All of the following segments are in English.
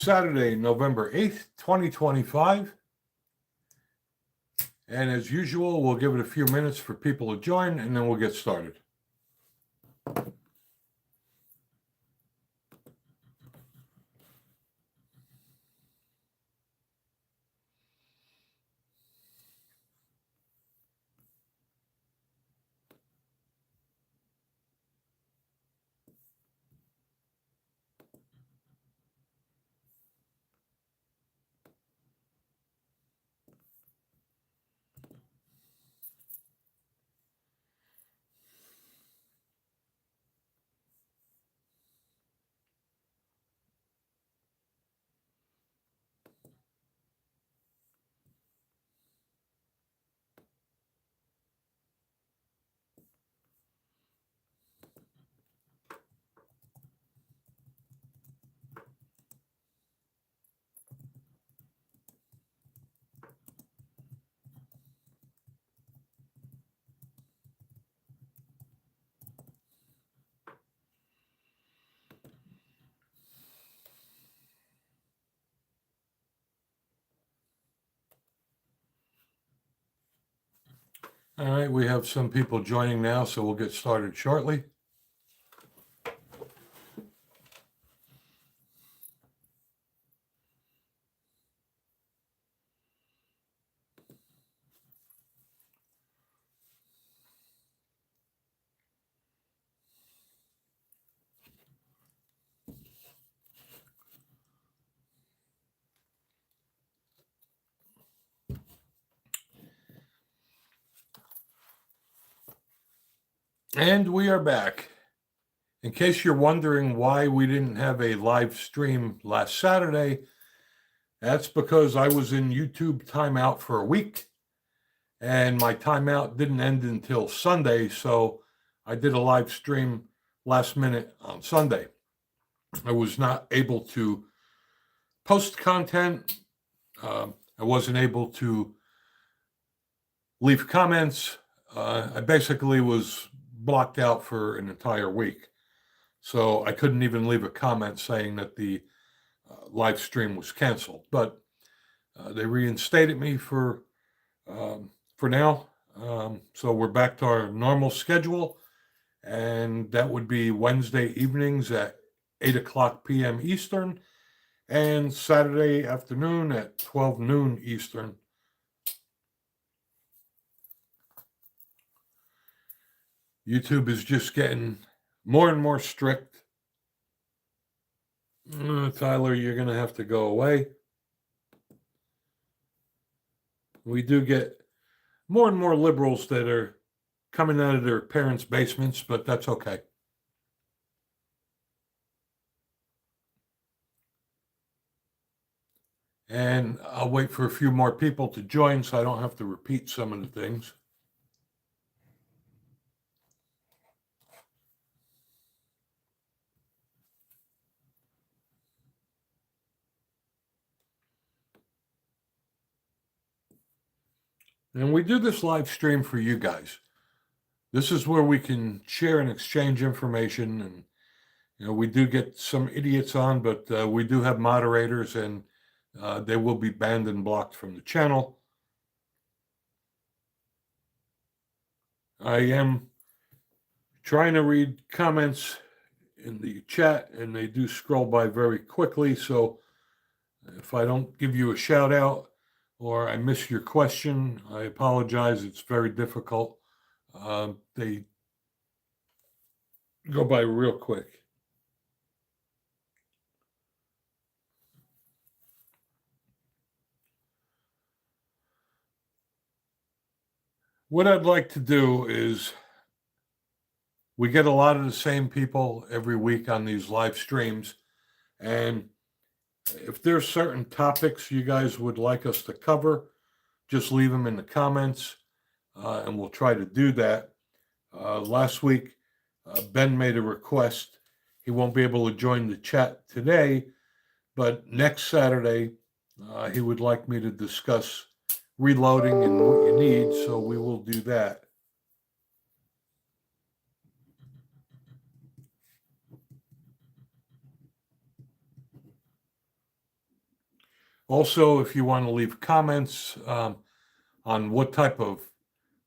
Saturday, November 8th, 2025. And as usual, we'll give it a few minutes for people to join and then we'll get started. All right, we have some people joining now, so we'll get started shortly. And we are back. In case you're wondering why we didn't have a live stream last Saturday, that's because I was in YouTube timeout for a week and my timeout didn't end until Sunday. So I did a live stream last minute on Sunday. I was not able to post content. I wasn't able to leave comments. I basically was blocked out for an entire week. So I couldn't even leave a comment saying that the live stream was canceled. But they reinstated me for now. So we're back to our normal schedule. And that would be Wednesday evenings at 8 o'clock p.m. Eastern and Saturday afternoon at 12 noon Eastern. YouTube is just getting more and more strict. Tyler, you're going to have to go away. We do get more and more liberals that are coming out of their parents' basements, but that's okay. And I'll wait for a few more people to join so I don't have to repeat some of the things. And we do this live stream for you guys. This is where we can share and exchange information. And, we do get some idiots on, but we do have moderators and they will be banned and blocked from the channel. I am trying to read comments in the chat and they do scroll by very quickly. So if I don't give you a shout out or I miss your question, I apologize. It's very difficult. They go by real quick. What I'd like to do is we get a lot of the same people every week on these live streams. And if there's certain topics you guys would like us to cover, just leave them in the comments and we'll try to do that. Last week, Ben made a request. He won't be able to join the chat today, but next Saturday, he would like me to discuss reloading and what you need, so we will do that. Also, if you want to leave comments on what type of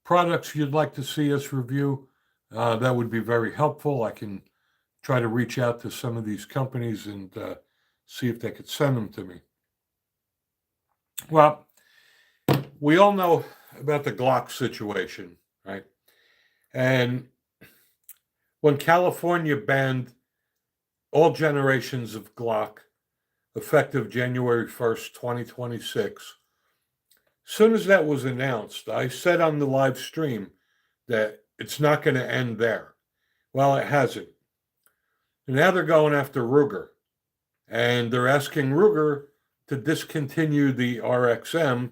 products you'd like to see us review, that would be very helpful. I can try to reach out to some of these companies and see if they could send them to me. Well, we all know about the Glock situation, right? And when California banned all generations of Glock effective January 1st, 2026, as soon as that was announced, I said on the live stream that it's not going to end there. Well, it hasn't. Now they're going after Ruger, and they're asking Ruger to discontinue the RXM,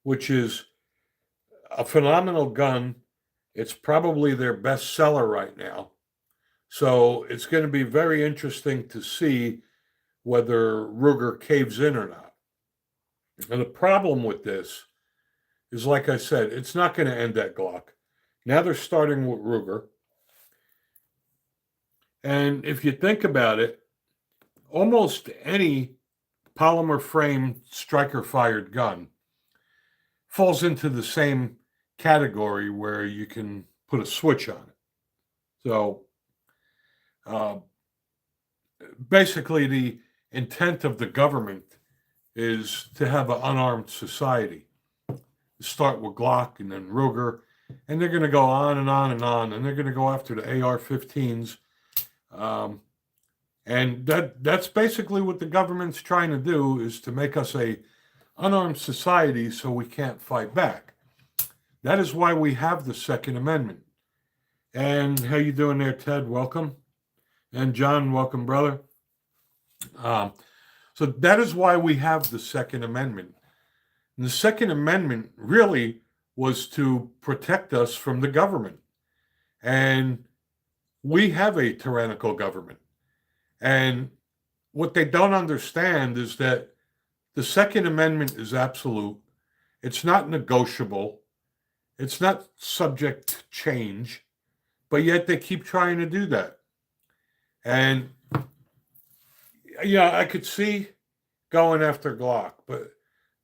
which is a phenomenal gun. It's probably their best seller right now. So it's going to be very interesting to see whether Ruger caves in or not. And the problem with this is, like I said, it's not going to end at Glock. Now they're starting with Ruger. And if you think about it, almost any polymer frame striker fired gun falls into the same category where you can put a switch on it. So basically, the intent of the government is to have an unarmed society. Start with Glock and then Ruger, and they're going to go on and on and on, and they're going to go after the AR-15s. And that's basically what the government's trying to do, is to make us a unarmed society so we can't fight back. That is why we have the Second Amendment. And how you doing there, Ted? Welcome. And John, welcome, brother. So that is why we have the Second Amendment. And the Second Amendment really was to protect us from the government. And we have a tyrannical government. And what they don't understand is that the Second Amendment is absolute. It's not negotiable. It's not subject to change. But yet they keep trying to do that. And yeah, I could see going after Glock. But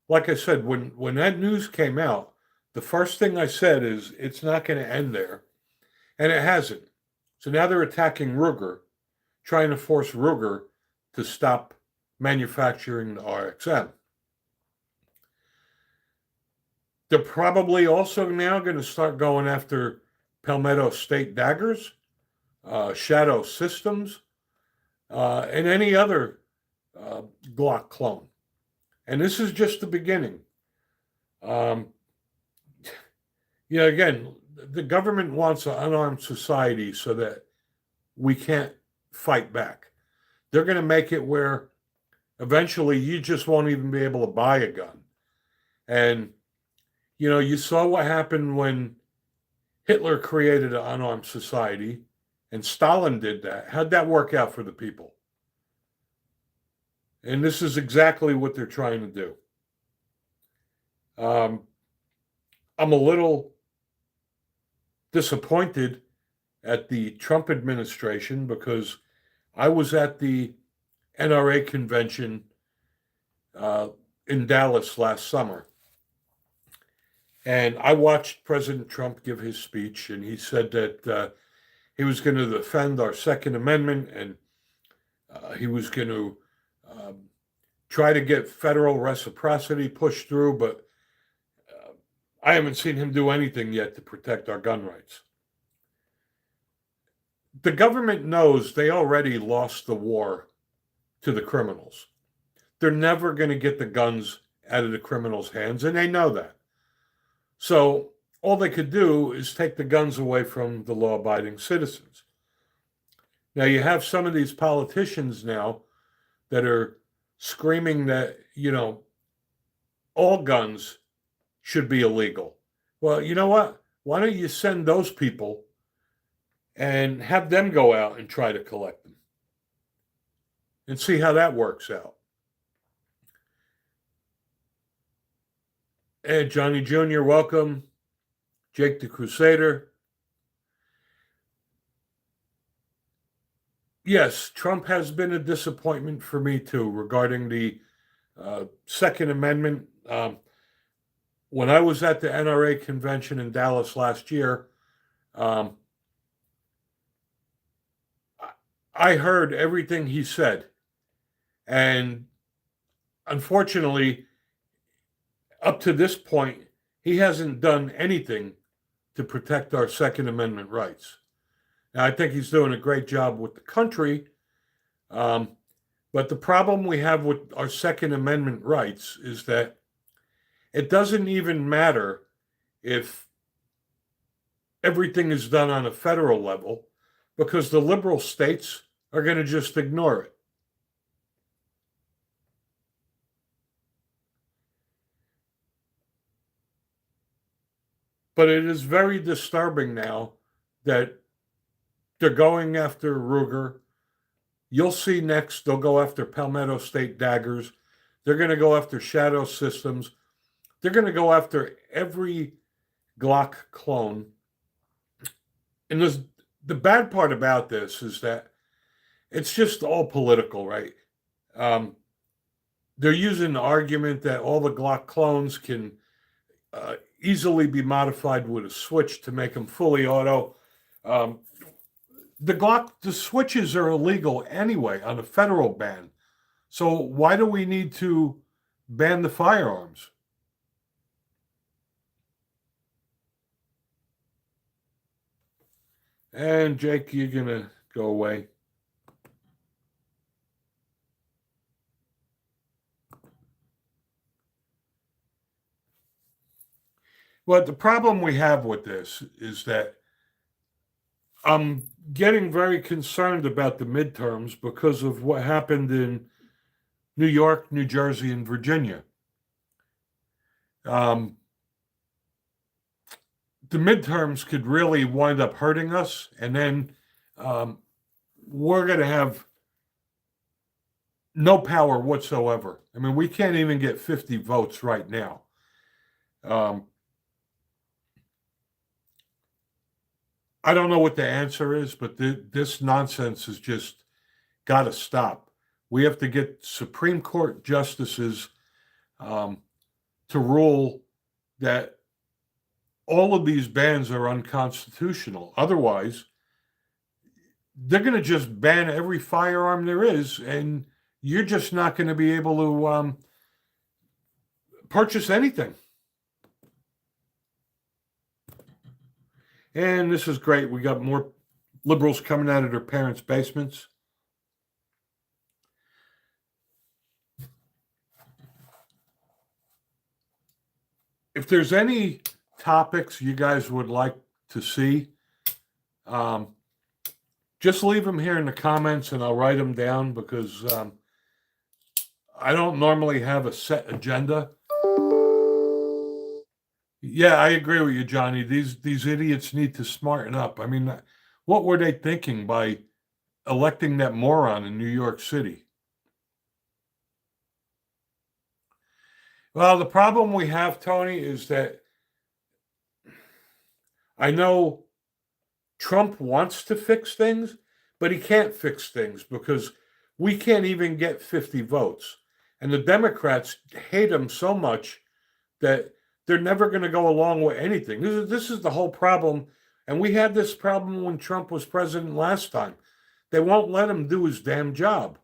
like I said, when that news came out, the first thing I said is it's not going to end there. And it hasn't. So now they're attacking Ruger, trying to force Ruger to stop manufacturing the RXM. They're probably also now going to start going after Palmetto State daggers, Shadow Systems, and any other Glock clone. And this is just the beginning. Again, the government wants an unarmed society so that we can't fight back. They're going to make it where eventually you just won't even be able to buy a gun. And, you saw what happened when Hitler created an unarmed society and Stalin did that. How'd that work out for the people? And this is exactly what they're trying to do. I'm a little disappointed at the Trump administration because I was at the NRA convention in Dallas last summer. And I watched President Trump give his speech, and he said that he was going to defend our Second Amendment, and he was going to try to get federal reciprocity pushed through, but I haven't seen him do anything yet to protect our gun rights. The government knows they already lost the war to the criminals. They're never going to get the guns out of the criminals' hands, and they know that. So all they could do is take the guns away from the law-abiding citizens. Now, you have some of these politicians now that are screaming that, all guns should be illegal. Well, you know what? Why don't you send those people and have them go out and try to collect them and see how that works out? And Johnny Jr., welcome. Jake the Crusader. Yes, Trump has been a disappointment for me too regarding the Second Amendment. When I was at the NRA convention in Dallas last year, um, I heard everything he said. And unfortunately, up to this point, he hasn't done anything to protect our Second Amendment rights. Now, I think he's doing a great job with the country. Um, but the problem we have with our Second Amendment rights is that it doesn't even matter if everything is done on a federal level because the liberal states are going to just ignore it. But it is very disturbing now that they're going after Ruger. You'll see next, they'll go after Palmetto State daggers. They're going to go after Shadow Systems. They're going to go after every Glock clone. And the bad part about this is that it's just all political, right? Um, they're using the argument that all the Glock clones can easily be modified with a switch to make them fully auto. Um, the switches are illegal anyway on a federal ban. So why do we need to ban the firearms? And Jake, you're gonna go away. But the problem we have with this is that I'm getting very concerned about the midterms because of what happened in New York, New Jersey, and Virginia. Um, the midterms could really wind up hurting us, and then um, we're going to have no power whatsoever. I mean, we can't even get 50 votes right now. Um, I don't know what the answer is, but this nonsense has just got to stop. We have to get Supreme Court justices um, to rule that all of these bans are unconstitutional. Otherwise, they're going to just ban every firearm there is, and you're just not going to be able to purchase anything. And this is great. We got more liberals coming out of their parents' basements. If there's any topics you guys would like to see, just leave them here in the comments and I'll write them down because I don't normally have a set agenda. Yeah, I agree with you, Johnny. These idiots need to smarten up. I mean, what were they thinking by electing that moron in New York City? Well, the problem we have, Tony, is that I know Trump wants to fix things, but he can't fix things because we can't even get 50 votes. And the Democrats hate him so much that they're never going to go along with anything. This is the whole problem. And we had this problem when Trump was president last time. They won't let him do his damn job.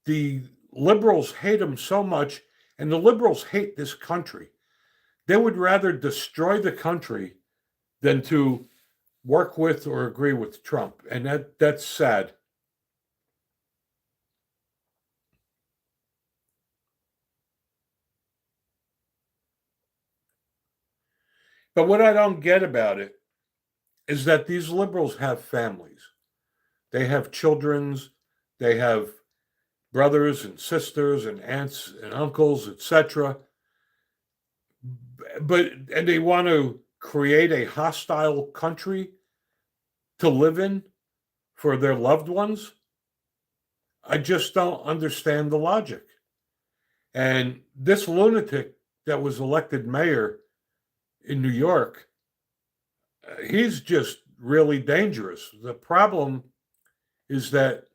The liberals hate him so much, and the liberals hate this country. They would rather destroy the country than to work with or agree with Trump. And that's sad. But what I don't get about it is that these liberals have families. They have children's, they have brothers and sisters and aunts and uncles, etc. And they want to create a hostile country to live in for their loved ones. I just don't understand the logic. And this lunatic that was elected mayor in New York, he's just really dangerous. The problem is that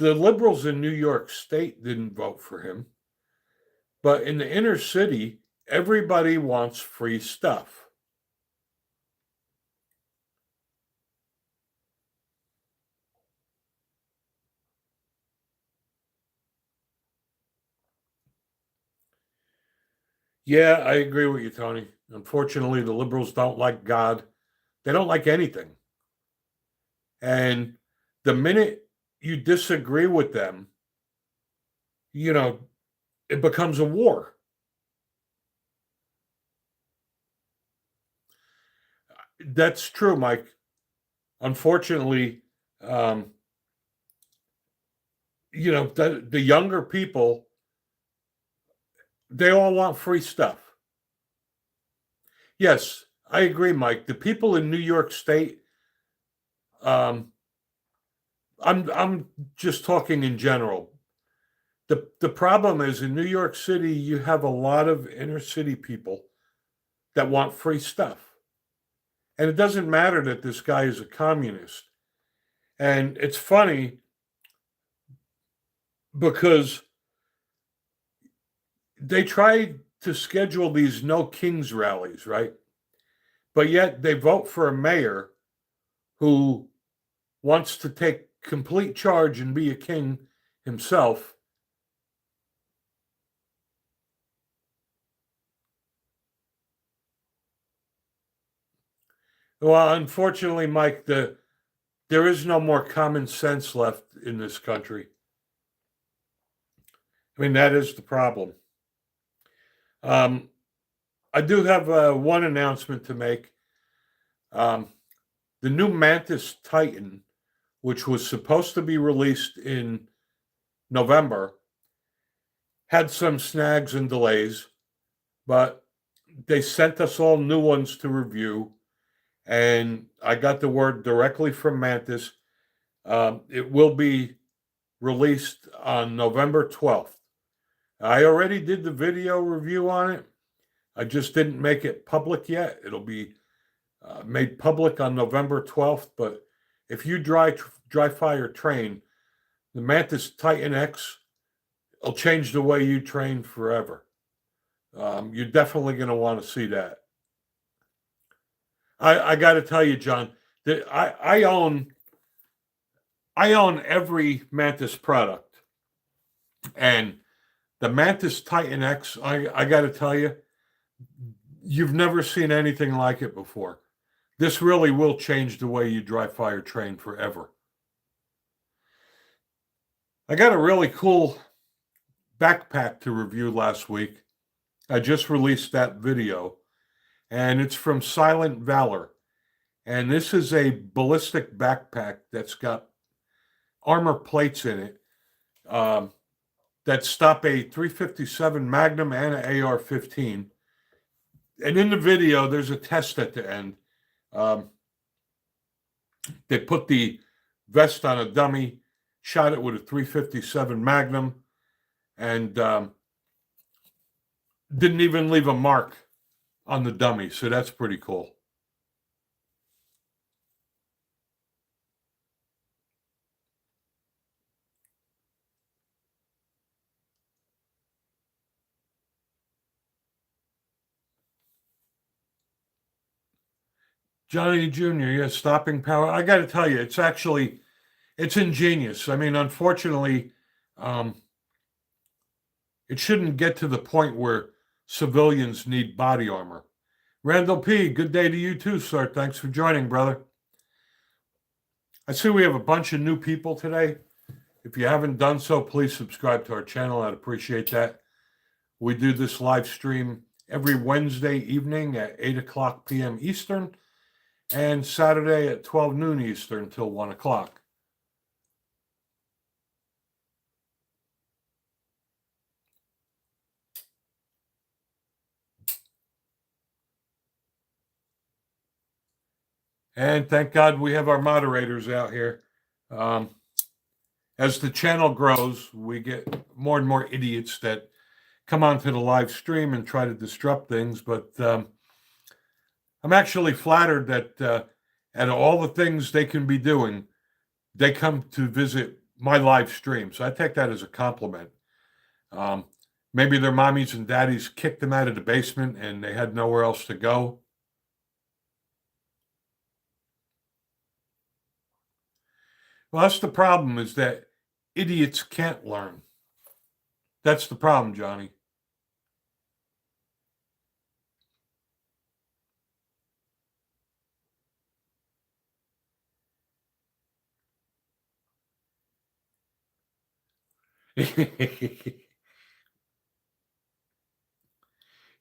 the liberals in New York State didn't vote for him, but in the inner city, everybody wants free stuff. Yeah, I agree with you, Tony. Unfortunately, the liberals don't like God. They don't like anything. And the minute you disagree with them, you know, it becomes a war. That's true, Mike. Unfortunately, um, the younger people, they all want free stuff. Yes, I agree, Mike. The people in New York State, um, I'm just talking in general. The problem is in New York City, you have a lot of inner city people that want free stuff. And it doesn't matter that this guy is a communist. And it's funny because they tried to schedule these no kings rallies, right? But yet they vote for a mayor who wants to take complete charge and be a king himself. Well, unfortunately, Mike, there is no more common sense left in this country. I mean, that is the problem. Um, I do have one announcement to make. Um, the new Mantis Titan, which was supposed to be released in November, had some snags and delays, but they sent us all new ones to review. And I got the word directly from Mantis. It will be released on November 12th. I already did the video review on it. I just didn't make it public yet. It'll be made public on November 12th. But if you dry fire train, the Mantis Titan X will change the way you train forever. You're definitely going to want to see that. I got to tell you, John, that I own every Mantis product, and the Mantis Titan X. I got to tell you, you've never seen anything like it before. This really will change the way you dry fire train forever. I got a really cool backpack to review last week. I just released that video, and it's from Silent Valor. And this is a ballistic backpack that's got armor plates in it that stop a 357 Magnum and an AR-15. And in the video, there's a test at the end. They put the vest on a dummy, shot it with a 357 Magnum, and didn't even leave a mark on the dummy. So that's pretty cool. Johnny Jr., yeah, stopping power. I got to tell you, it's ingenious. I mean, unfortunately, um, it shouldn't get to the point where civilians need body armor. Randall P., good day to you too, sir. Thanks for joining, brother. I see we have a bunch of new people today. If you haven't done so, please subscribe to our channel. I'd appreciate that. We do this live stream every Wednesday evening at 8 o'clock p.m. Eastern and Saturday at 12 noon Eastern until 1 o'clock. And thank God we have our moderators out here. As the channel grows, we get more and more idiots that come onto the live stream and try to disrupt things. But I'm actually flattered that out of all the things they can be doing, they come to visit my live streams. I take that as a compliment. Um, Maybe their mommies and daddies kicked them out of the basement and they had nowhere else to go. Well, that's the problem, is that idiots can't learn. That's the problem, Johnny.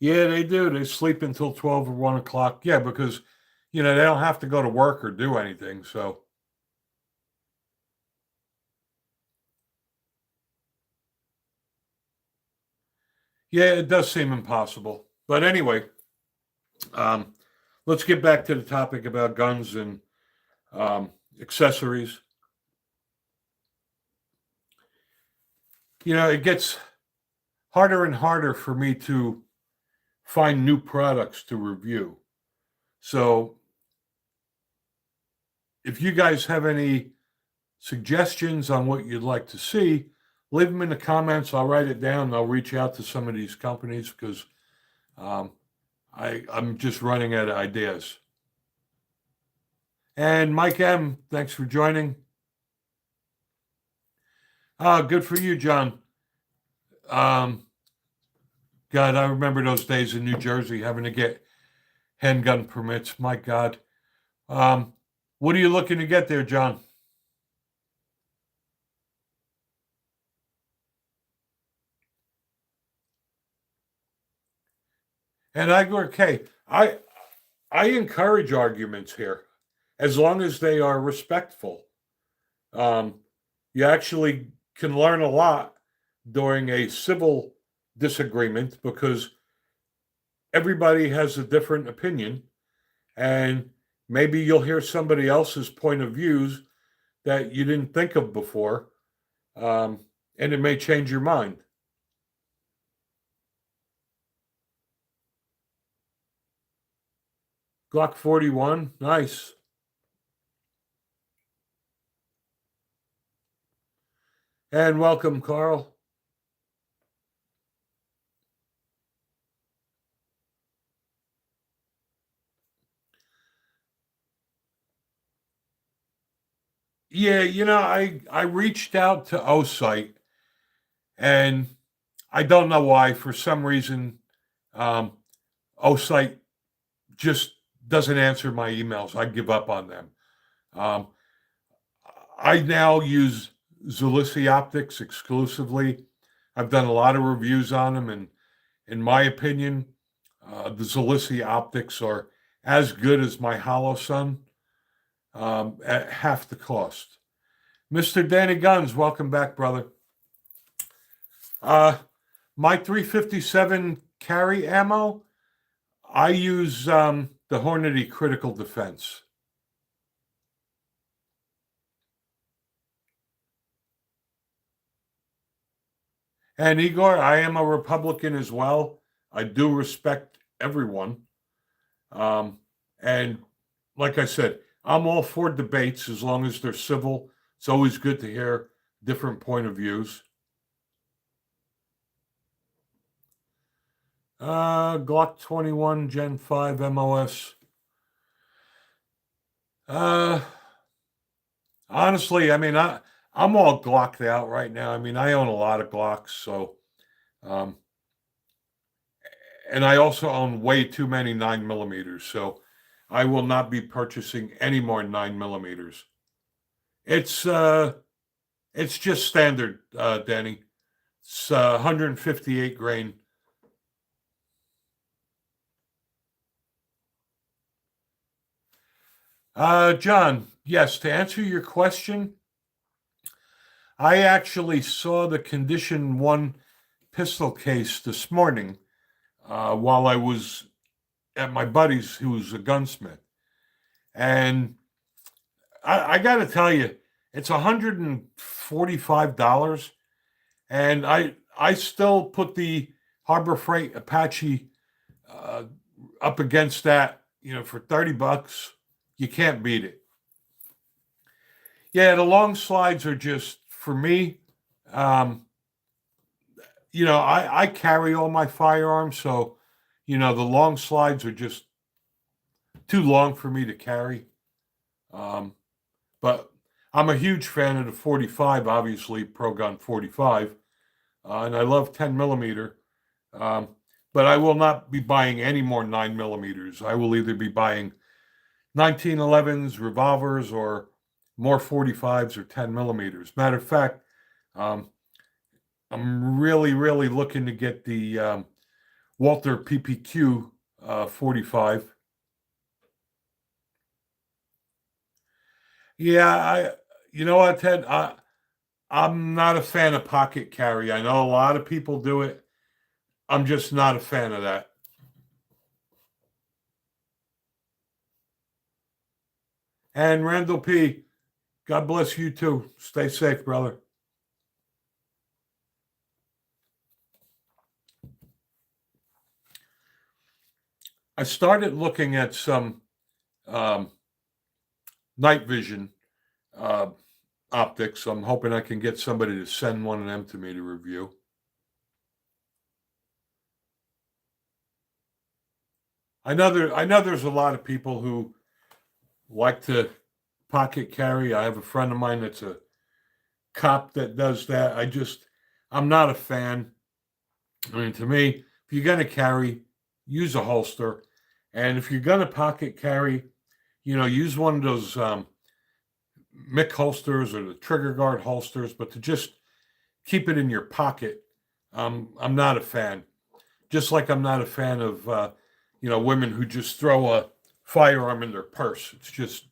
Yeah, they do. They sleep until 12 or 1 o'clock. Yeah, because, they don't have to go to work or do anything. So, yeah, it does seem impossible. But anyway, um, let's get back to the topic about guns and accessories. It gets harder and harder for me to find new products to review. So, if you guys have any suggestions on what you'd like to see, leave them in the comments. I'll write it down and I'll reach out to some of these companies because um, I'm just running out of ideas. And Mike M., thanks for joining. Good for you, John. God, I remember those days in New Jersey having to get handgun permits. My God. What are you looking to get there, John? And I go, okay, I encourage arguments here as long as they are respectful. Um, you actually can learn a lot during a civil disagreement because everybody has a different opinion, and maybe you'll hear somebody else's point of views that you didn't think of before, and it may change your mind. Glock 41, nice. And welcome, Carl. Yeah, I reached out to OSITE, and I don't know why. For some reason, um, OSITE just doesn't answer my emails. I give up on them. Um, I now use Zulisi Optics exclusively. I've done a lot of reviews on them, and in my opinion, the Zulisi Optics are as good as my Holosun at half the cost. Mr. Danny Guns, welcome back, brother. Uh, my 357 carry ammo, I use the Hornady Critical Defense. And Igor, I am a Republican as well. I do respect everyone. And like I said, I'm all for debates as long as they're civil. It's always good to hear different point of views. Glock 21 Gen 5 MOS. Honestly, I'm all Glocked out right now. I own a lot of Glocks, so um, and I also own way too many 9mm, so I will not be purchasing any more 9mm. It's it's just standard, Danny. It's 158 grain. John, yes, to answer your question, I actually saw the Condition 1 pistol case this morning while I was at my buddy's, who's a gunsmith. And I got to tell you, it's $145. And I still put the Harbor Freight Apache uh, up against that, for $30. You can't beat it. Yeah, the long slides are just for me, um, I carry all my firearms, so the long slides are just too long for me to carry. Um, but I'm a huge fan of the 45, obviously, Pro Gun 45, and I love 10 millimeter. Um, but I will not be buying any more 9 millimeters. I will either be buying 1911s, revolvers, or more 45s or 10 millimeters. Matter of fact, um, I'm really, really looking to get the Walter PPQ 45. Yeah, you know what, Ted? I'm not a fan of pocket carry. I know a lot of people do it. I'm just not a fan of that. And Randall P., God bless you too. Stay safe, brother. I started looking at some um, night vision uh, optics. I'm hoping I can get somebody to send one of them to me to review. I know there's a lot of people who like to pocket carry. I have a friend of mine that's a cop that does that. I'm not a fan. I mean, to me, if you're going to carry, use a holster. And if you're going to pocket carry, use one of those Mick holsters or the trigger guard holsters, but to just keep it in your pocket, I'm not a fan. Just like I'm not a fan of, women who just throw a firearm in their purse. It's just,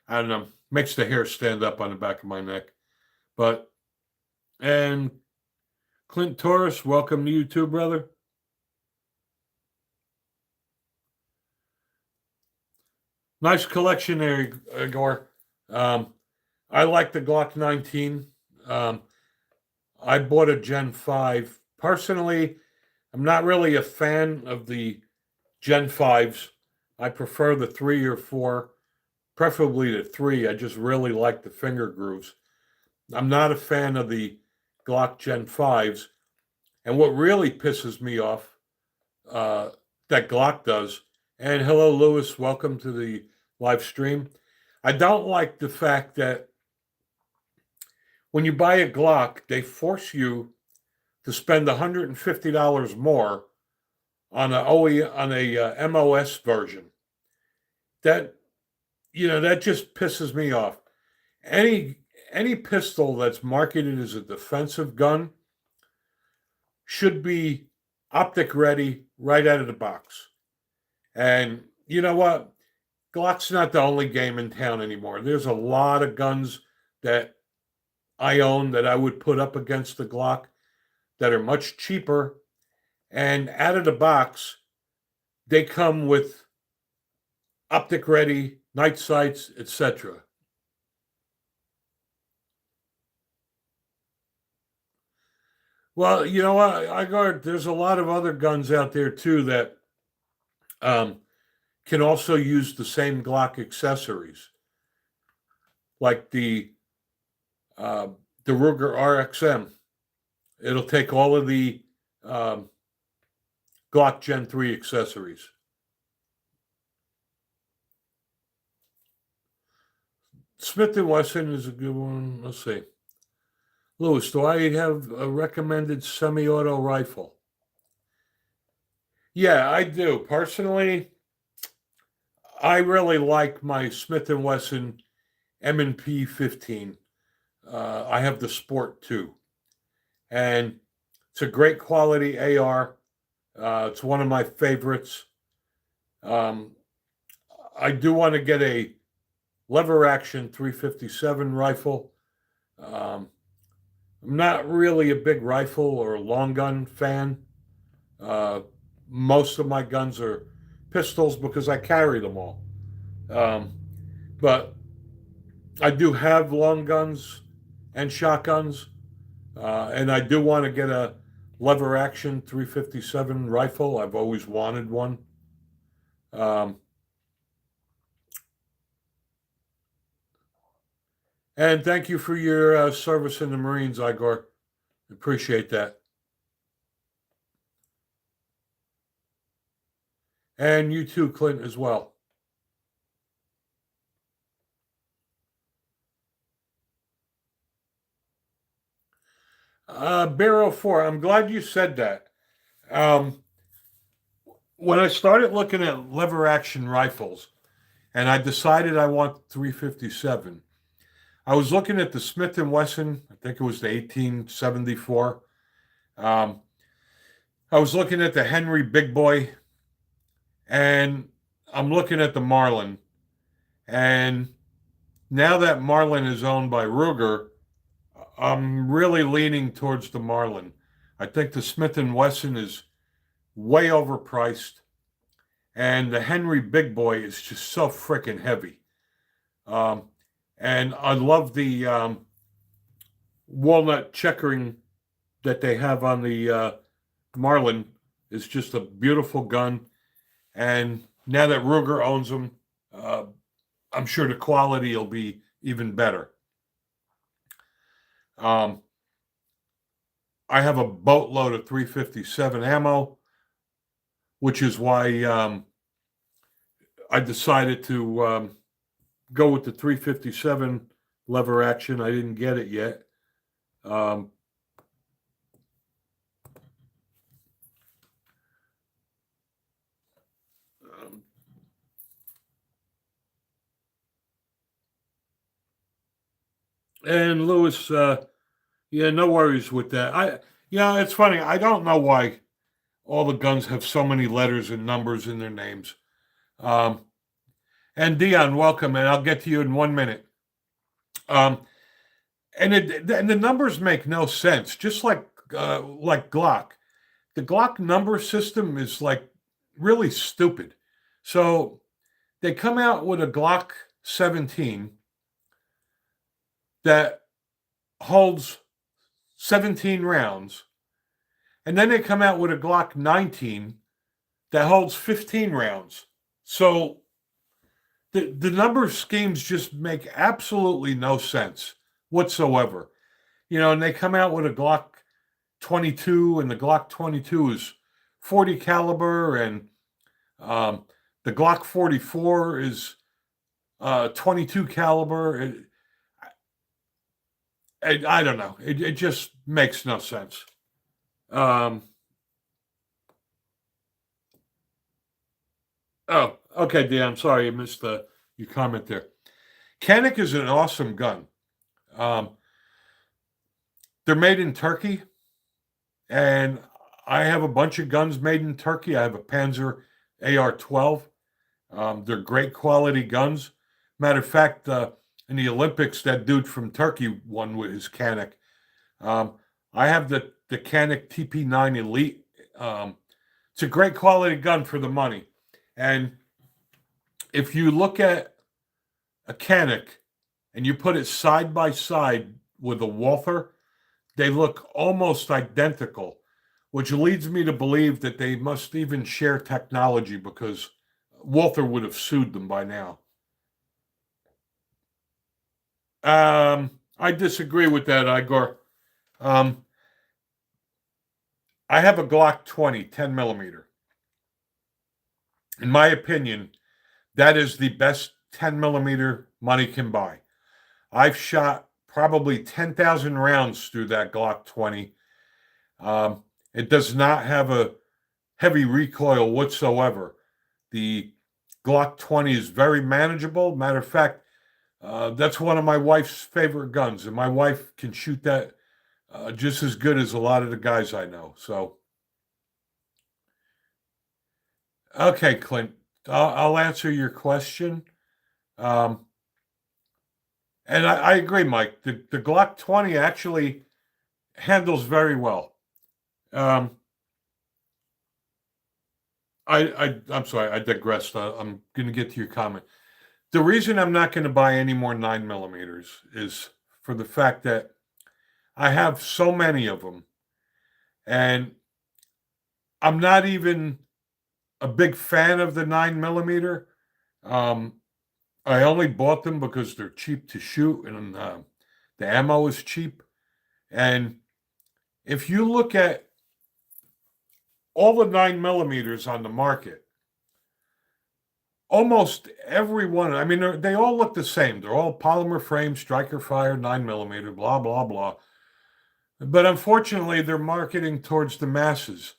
I don't know, makes the hair stand up on the back of my neck. But, and Clint Torres, welcome to you too, brother. Nice collection there, Igor. I like the Glock 19. Um, I bought a Gen 5. Personally, I'm not really a fan of the Gen 5s. I prefer the 3 or 4, preferably the 3. I just really like the finger grooves. I'm not a fan of the Glock Gen 5s. And what really pisses me off, uh, that Glock does, and hello, Lewis, welcome to the live stream. I don't like the fact that when you buy a Glock, they force you to spend $150 more on a MOS version. That that just pisses me off. Any any pistol that's marketed as a defensive gun should be optic ready right out of the box. And you know what? Glock's not the only game in town anymore. There's a lot of guns that I own that I would put up against the Glock that are much cheaper. And out of the box, they come with optic ready, night sights, etc. Well, you know what? I got there's a lot of other guns out there too that um, can also use the same Glock accessories, like uh, the Ruger RXM. It'll take all of the um, Glock Gen 3 accessories. Smith& Wesson is a good one. Let's see. Lewis, do I have a recommended semi-auto rifle? Yeah, I do. Personally, I really like my Smith& Wesson M&P 15. I have the Sport too. And it's a great quality AR. It's one of my favorites. Um, I do want to get a lever action 357 rifle. Um, I'm not really a big rifle or long gun fan. Uh, most of my guns are pistols because I carry them all. Um, but I do have long guns and shotguns, and I do want to get a lever action 357 rifle. I've always wanted one. Um, And thank you for your service in the Marines, Igor. Appreciate that. And you too, Clint, as well. Barrel 4, I'm glad you said that. Um, when I started looking at lever action rifles and I decided I want 357, I was looking at the Smith& Wesson, I think it was the 1874. Um, I was looking at the Henry Big Boy, and I'm looking at the Marlin. And now that Marlin is owned by Ruger, I'm really leaning towards the Marlin. I think the Smith& Wesson is way overpriced, and the Henry Big Boy is just so freaking heavy. Um, and I love the walnut checkering that they have on the Marlin. It's just a beautiful gun. And now that Ruger owns them, uh, I'm sure the quality will be even better. I have a boatload of 357 ammo, which is why I decided to go with the 357 lever action. I didn't get it yet. Um, and Lewis, yeah, no worries with that. It's funny. I don't know why all the guns have so many letters and numbers in their names. Um, and Dion, welcome, and I'll get to you in 1 minute. Um, and the numbers make no sense. Just like Glock, the Glock number system is like really stupid. So they come out with a Glock 17 that holds 17 rounds, and then they come out with a Glock 19 that holds 15 rounds. So the number schemes just make absolutely no sense whatsoever. And they come out with a Glock 22, and the Glock 22 is 40 caliber, and the Glock 44 is 22 caliber. I don't know. It just makes no sense. Oh, okay, Dan. I'm sorry I missed your comment there. Canik is an awesome gun. Um, they're made in Turkey, and I have a bunch of guns made in Turkey. I have a Panzer AR-12. They're great quality guns. Matter of fact, in the Olympics, that dude from Turkey won with his Canik. I have the Canik TP9 Elite. It's a great quality gun for the money. And if you look at a Canik and you put it side by side with a Walther, they look almost identical, which leads me to believe that they must even share technology, because Walther would have sued them by now. I disagree with that, Igor. I have a Glock 20, 10 millimeter. In my opinion, that is the best 10 millimeter money can buy. I've shot probably 10,000 rounds through that Glock 20. It does not have a heavy recoil whatsoever. The Glock 20 is very manageable. Matter of fact, that's one of my wife's favorite guns, and my wife can shoot that just as good as a lot of the guys I know. So, okay, Clint, I'll answer your question. Um, and I agree, Mike. The Glock 20 actually handles very well. Um, I'm sorry, I digressed. I'm going to get to your comment. The reason I'm not going to buy any more 9 millimeters is for the fact that I have so many of them, and I'm not even a big fan of the 9 millimeter. Um, I only bought them because they're cheap to shoot and the ammo is cheap. And if you look at all the 9mm on the market, almost every one, I mean, they all look the same. They're all polymer frame, striker fire, 9mm, blah, blah, blah. But unfortunately, they're marketing towards the masses.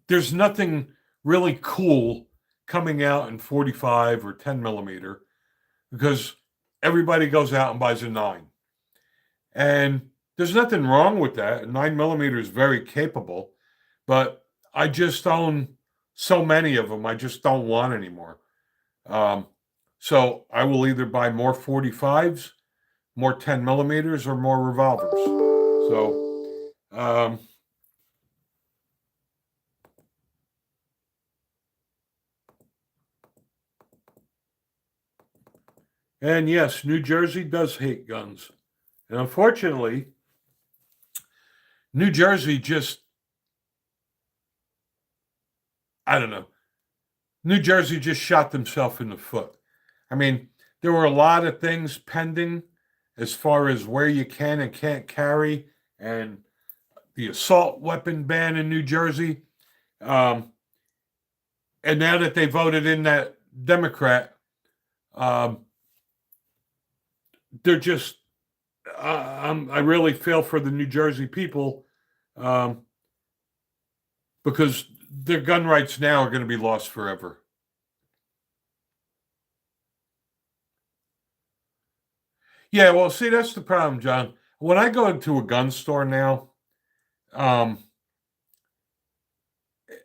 There's nothing really cool coming out in 45 or 10mm because everybody goes out and buys a 9. And there's nothing wrong with that. 9mm is very capable, but I just own so many of them, I just don't want anymore. So I will either buy more 45s, more 10mm, or more revolvers. So, and yes, New Jersey does hate guns. And unfortunately, New Jersey just, I don't know, New Jersey just shot themselves in the foot. I mean, there were a lot of things pending as far as where you can and can't carry and the assault weapon ban in New Jersey. And now that they voted in that Democrat, um, they're just, I really feel for the New Jersey people um, because their gun rights now are going to be lost forever. Yeah, well, see, that's the problem, John. When I go into a gun store now, um,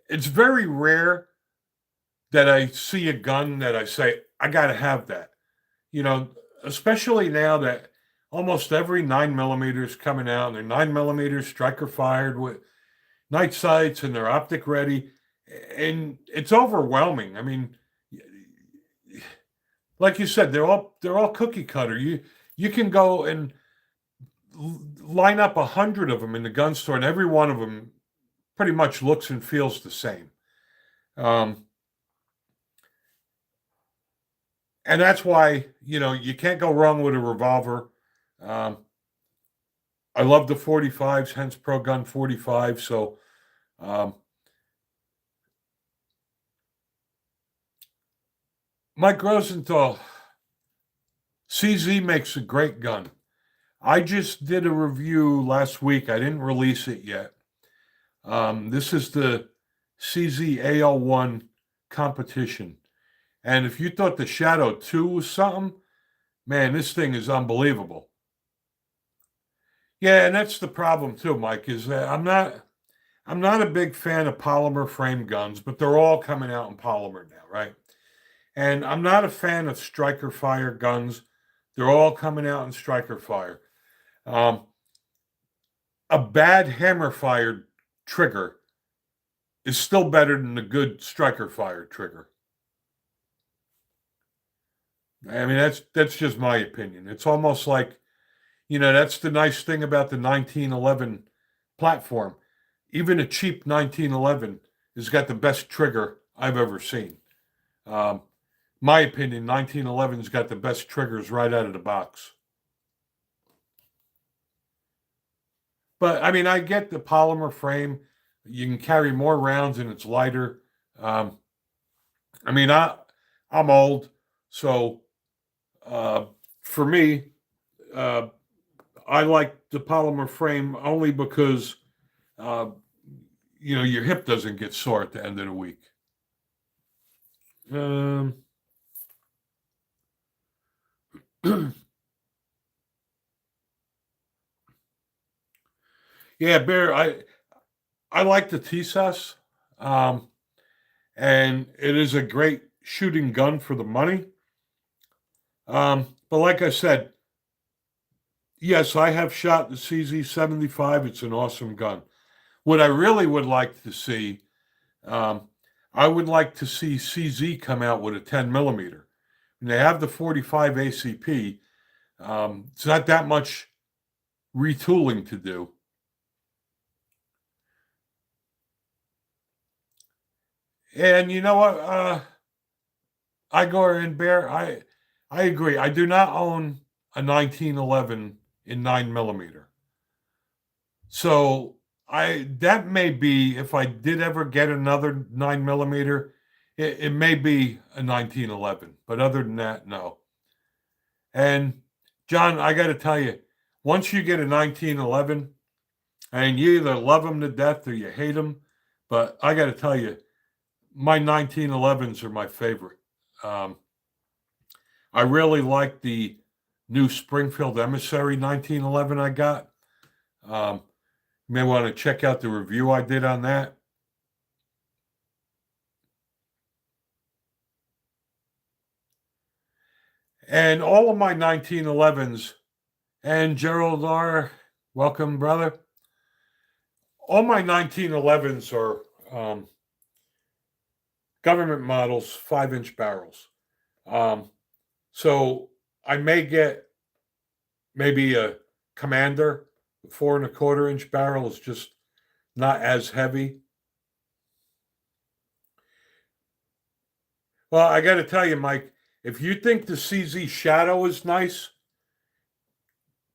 it's very rare that I see a gun that I say, I got to have that. You know, especially now that almost every 9mm is coming out and they're 9mm striker fired with night sights and they're optic ready. And it's overwhelming. I mean, like you said, they're all cookie cutter. You can go and line up 100 of them in the gun store, and every one of them pretty much looks and feels the same. Um, and that's why you can't go wrong with a revolver. Um, I love the 45s, hence Pro Gun 45. So um, Mike Rosenthal, CZ makes a great gun. I just did a review last week. I didn't release it yet. This is the CZ AL1 competition. And if you thought the Shadow 2 was something, man, this thing is unbelievable. Yeah, and that's the problem too, Mike, is that I'm not a big fan of polymer frame guns, but they're all coming out in polymer now, right? And I'm not a fan of striker fire guns. They're all coming out in striker fire. Um, a bad hammer fired trigger is still better than a good striker fired trigger. I mean, that's just my opinion. It's almost like, that's the nice thing about the 1911 platform. Even a cheap 1911 has got the best trigger I've ever seen. Um, my opinion, 1911's got the best triggers right out of the box. But I mean, I get the polymer frame. You can carry more rounds and it's lighter. Um, I mean, I'm old, so uh, for me, uh, I like the polymer frame only because uh, your hip doesn't get sore at the end of the week. Um, yeah, Bear, I like the TSS, um, and it is a great shooting gun for the money. But like I said, yes, I have shot the CZ75. It's an awesome gun. What I really would like to see, um, I would like to see CZ come out with a 10mm. And they have the 45 ACP. It's not that much retooling to do. And you know what? Igor and Bear, I agree. I do not own a 1911 in 9 millimeter. So that may be, if I did ever get another 9 millimeter, it may be a 1911. But other than that, no. And John, I got to tell you, once you get a 1911, and you either love them to death or you hate them, but I got to tell you, my 1911s are my favorite. I really like the new Springfield Emissary 1911 I got. You may want to check out the review I did on that. And all of my 1911s, and Gerald R., welcome, brother. All my 1911s are government models, 5-inch barrels. So I may get maybe a Commander, 4.25-inch barrel is just not as heavy. Well, I got to tell you, Mike, if you think the CZ Shadow is nice,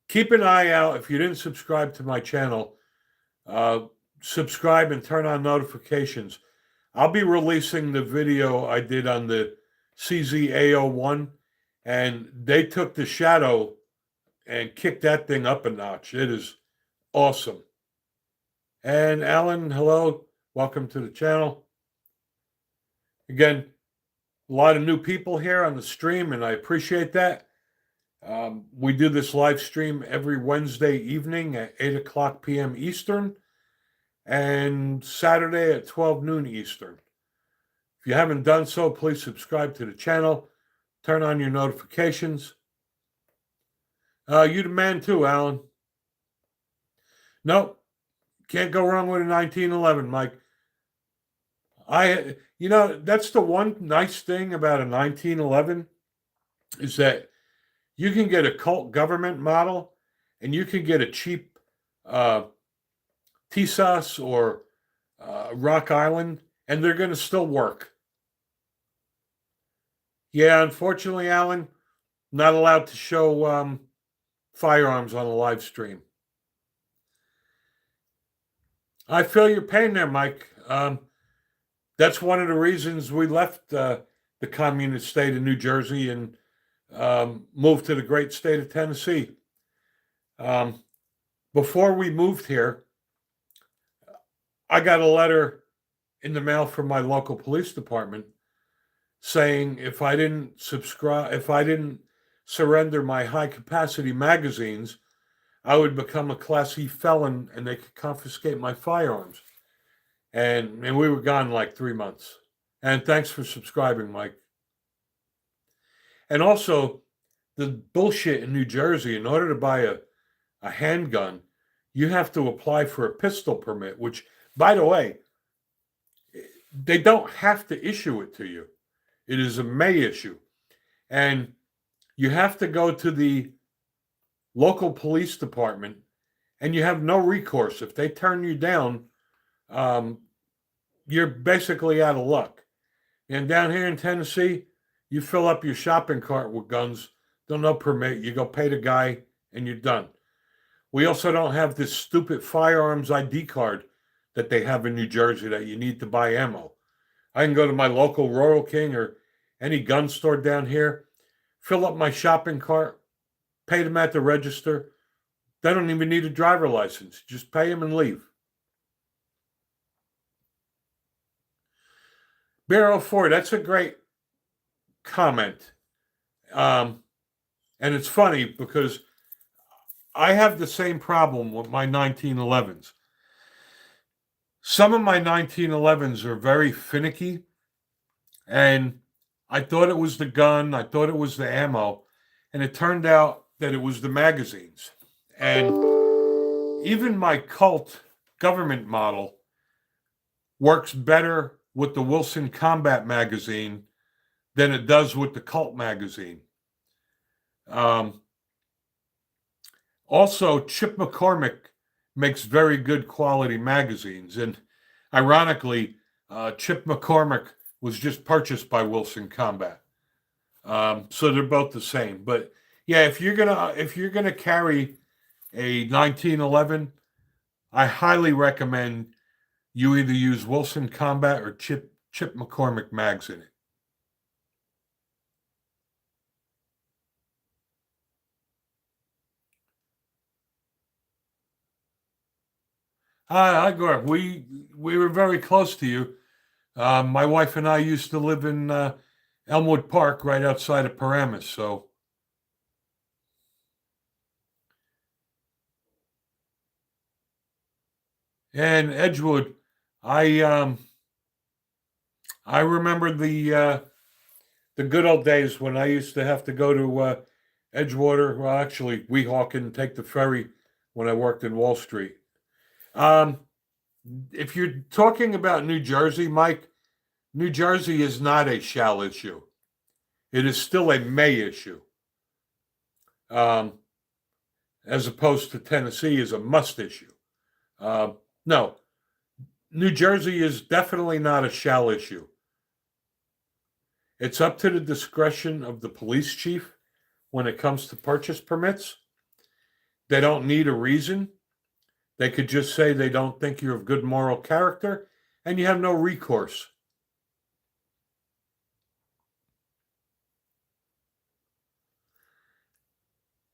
keep an eye out. If you didn't subscribe to my channel, subscribe and turn on notifications. I'll be releasing the video I did on the CZ A01, and they took the Shadow and kicked that thing up a notch. It is awesome. And Alan, hello. Welcome to the channel. Again, a lot of new people here on the stream, and I appreciate that. We do this live stream every Wednesday evening at 8 o'clock p.m. Eastern and Saturday at 12 noon Eastern. If you haven't done so, please subscribe to the channel. Turn on your notifications. You the man too, Alan. Nope. Can't go wrong with a 1911, Mike. That's the one nice thing about a 1911 is that you can get a cult government model and you can get a cheap TSAS or Rock Island, and they're going to still work. Yeah, unfortunately, Alan, not allowed to show firearms on a live stream. I feel your pain there, Mike. That's one of the reasons we left the communist state of New Jersey and moved to the great state of Tennessee. Before we moved here, I got a letter in the mail from my local police department saying if I didn't surrender my high capacity magazines, I would become a Class E felon and they could confiscate my firearms. And we were gone like 3 months. And thanks for subscribing, Mike. And also, the bullshit in New Jersey, in order to buy a handgun, you have to apply for a pistol permit, which, by the way, they don't have to issue it to you. It is a may issue. And you have to go to the local police department, and you have no recourse. If they turn you down, you're basically out of luck. And down here in Tennessee, you fill up your shopping cart with guns, don't no permit, you go pay the guy, and you're done. We also don't have this stupid firearms ID card that they have in New Jersey that you need to buy ammo. I can go to my local Royal King or any gun store down here, fill up my shopping cart, pay them at the register. They don't even need a driver license. Just pay them and leave. Barrel 4, that's a great comment. And it's funny because I have the same problem with my 1911s. Some of my 1911s are very finicky, and I thought it was the gun, I thought it was the ammo, and it turned out that it was the magazines. And even my Colt government model works better with the Wilson Combat magazine than it does with the Colt magazine. Also, Chip McCormick makes very good quality magazines. And ironically, Chip McCormick was just purchased by Wilson Combat. So they're both the same. But yeah, if you're gonna carry a 1911, I highly recommend you either use Wilson Combat or Chip McCormick mags in it. Hi, Igor. We were very close to you. My wife and I used to live in Elmwood Park, right outside of Paramus. So, and Edgewood, I I remember the good old days when I used to have to go to Edgewater. Well, actually, Weehawken and take the ferry when I worked in Wall Street. Um, if you're talking about New Jersey, Mike, New Jersey is not a shall issue. It is still a may issue, um, as opposed to Tennessee is a must issue. No, New Jersey is definitely not a shall issue. It's up to the discretion of the police chief when it comes to purchase permits. They don't need a reason. They could just say they don't think you're of good moral character and you have no recourse.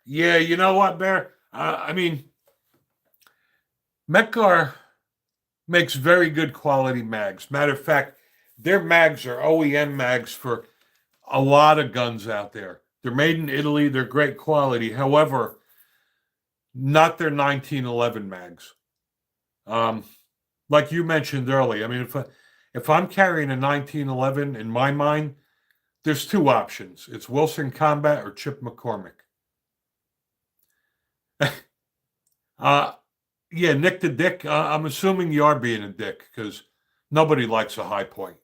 Yeah, you know what, Bear? I mean, Metgar makes very good quality mags. Matter of fact, their mags are OEM mags for a lot of guns out there. They're made in Italy, they're great quality. However, not their 1911 mags. Um, like you mentioned earlier, I mean, if I'm carrying a 1911, in my mind, there's two options. It's Wilson Combat or Chip McCormick. uh, yeah, Nick the Dick. I'm assuming you are being a dick because nobody likes a high point.